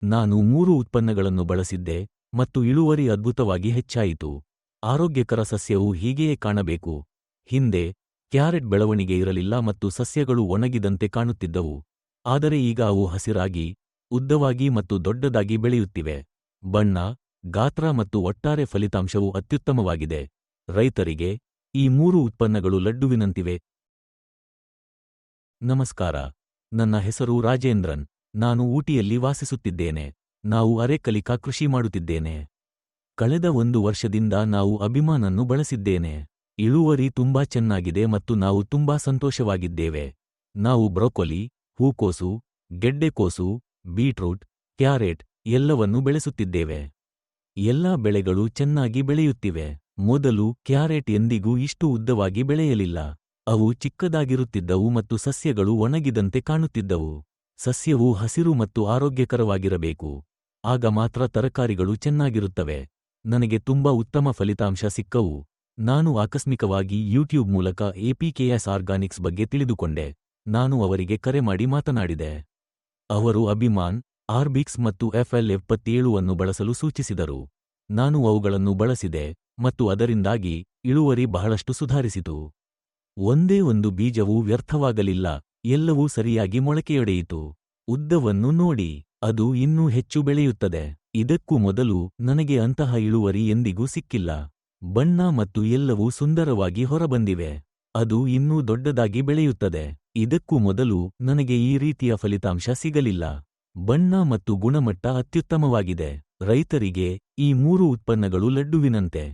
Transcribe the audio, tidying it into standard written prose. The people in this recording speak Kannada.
ನಾನು 3 ಉತ್ಪನ್ನಗಳನ್ನು ಬಳಸಿದ್ದೆ ಮತ್ತು ಇಳುವರಿ ಅದ್ಭುತವಾಗಿ ಹೆಚ್ಚಾಯಿತು. ಆರೋಗ್ಯಕರ ಸಸ್ಯವು ಹೀಗೆಯೇ ಕಾಣಬೇಕು. ಹಿಂದೆ ಕ್ಯಾರೆಟ್ ಬೆಳವಣಿಗೆ ಇರಲಿಲ್ಲ ಮತ್ತು ಸಸ್ಯಗಳು ಒಣಗಿದಂತೆ ಕಾಣುತ್ತಿದ್ದವು. ಆದರೆ ಈಗ ಅವು ಹಸಿರಾಗಿ, ಉದ್ದವಾಗಿ ಮತ್ತು ದೊಡ್ಡದಾಗಿ ಬೆಳೆಯುತ್ತಿವೆ. ಬಣ್ಣ, ಗಾತ್ರ ಮತ್ತು ಒಟ್ಟಾರೆ ಫಲಿತಾಂಶವು ಅತ್ಯುತ್ತಮವಾಗಿದೆ. ರೈತರಿಗೆ ಈ 3 ಉತ್ಪನ್ನಗಳು ಲಡ್ಡುವಿನಂತಿವೆ. ನಮಸ್ಕಾರ. ನನ್ನ ಹೆಸರು ರಾಜೇಂದ್ರನ್. ನಾನು ಊಟಿಯಲ್ಲಿ ವಾಸಿಸುತ್ತಿದ್ದೇನೆ. ನಾವು ಅರೆಕಲಿಕಾ ಕೃಷಿ ಮಾಡುತ್ತಿದ್ದೇನೆ. ಕಳೆದ 1 ವರ್ಷದಿಂದ ನಾವು ಅಭಿಮಾನನ್ನು ಬಳಸಿದ್ದೇನೆ. ಇಳುವರಿ ತುಂಬಾ ಚೆನ್ನಾಗಿದೆ ಮತ್ತು ನಾವು ತುಂಬಾ ಸಂತೋಷವಾಗಿದ್ದೇವೆ. ನಾವು ಬ್ರೊಕೊಲಿ, ಹೂಕೋಸು, ಗೆಡ್ಡೆಕೋಸು, ಬೀಟ್ರೂಟ್, ಕ್ಯಾರೆಟ್ ಎಲ್ಲವನ್ನೂ ಬೆಳೆಸುತ್ತಿದ್ದೇವೆ. ಎಲ್ಲಾ ಬೆಳೆಗಳು ಚೆನ್ನಾಗಿ ಬೆಳೆಯುತ್ತಿವೆ. ಮೊದಲು ಕ್ಯಾರೆಟ್ ಎಂದಿಗೂ ಇಷ್ಟು ಉದ್ದವಾಗಿ ಬೆಳೆಯಲಿಲ್ಲ. ಅವು ಚಿಕ್ಕದಾಗಿರುತ್ತಿದ್ದವು ಮತ್ತು ಸಸ್ಯಗಳು ಒಣಗಿದಂತೆ ಕಾಣುತ್ತಿದ್ದವು. ಸಸ್ಯವು ಹಸಿರು ಮತ್ತು ಆರೋಗ್ಯಕರವಾಗಿರಬೇಕು. ಆಗ ಮಾತ್ರ ತರಕಾರಿಗಳು ಚೆನ್ನಾಗಿರುತ್ತವೆ. ನನಗೆ ತುಂಬಾ ಉತ್ತಮ ಫಲಿತಾಂಶ ಸಿಕ್ಕವು. ನಾನು ಆಕಸ್ಮಿಕವಾಗಿ ಯೂಟ್ಯೂಬ್ ಮೂಲಕ ಎಪಿಕೆಎಸ್ ಆರ್ಗಾನಿಕ್ಸ್ ಬಗ್ಗೆ ತಿಳಿದುಕೊಂಡೆ. ನಾನು ಅವರಿಗೆ ಕರೆ ಮಾಡಿ ಮಾತನಾಡಿದೆ. ಅವರು ಅಭಿಮಾನ್, ಆರ್ಬಿಕ್ಸ್ ಮತ್ತು FL77 ಅನ್ನು ಬಳಸಲು ಸೂಚಿಸಿದರು. ನಾನು ಅವುಗಳನ್ನು ಬಳಸಿದೆ ಮತ್ತು ಅದರಿಂದಾಗಿ ಇಳುವರಿ ಬಹಳಷ್ಟು ಸುಧಾರಿಸಿತು. ಒಂದೇ ಒಂದು ಬೀಜವೂ ವ್ಯರ್ಥವಾಗಲಿಲ್ಲ. ಎಲ್ಲವೂ ಸರಿಯಾಗಿ ಮೊಳಕೆಯೊಡೆಯಿತು. ಉದ್ದವನ್ನು ನೋಡಿ, ಅದು ಇನ್ನೂ ಹೆಚ್ಚು ಬೆಳೆಯುತ್ತದೆ. ಇದಕ್ಕೂ ಮೊದಲು ನನಗೆ ಅಂತಹ ಇಳುವರಿ ಎಂದಿಗೂ ಸಿಕ್ಕಿಲ್ಲ. ಬಣ್ಣ ಮತ್ತು ಎಲ್ಲವೂ ಸುಂದರವಾಗಿ ಹೊರಬಂದಿವೆ. ಅದು ಇನ್ನೂ ದೊಡ್ಡದಾಗಿ ಬೆಳೆಯುತ್ತದೆ. ಇದಕ್ಕೂ ಮೊದಲು ನನಗೆ ಈ ರೀತಿಯ ಫಲಿತಾಂಶ ಸಿಗಲಿಲ್ಲ. ಬಣ್ಣ ಮತ್ತು ಗುಣಮಟ್ಟ ಅತ್ಯುತ್ತಮವಾಗಿದೆ. ರೈತರಿಗೆ ಈ 3 ಉತ್ಪನ್ನಗಳು ಲಡ್ಡುವಿನಂತೆ.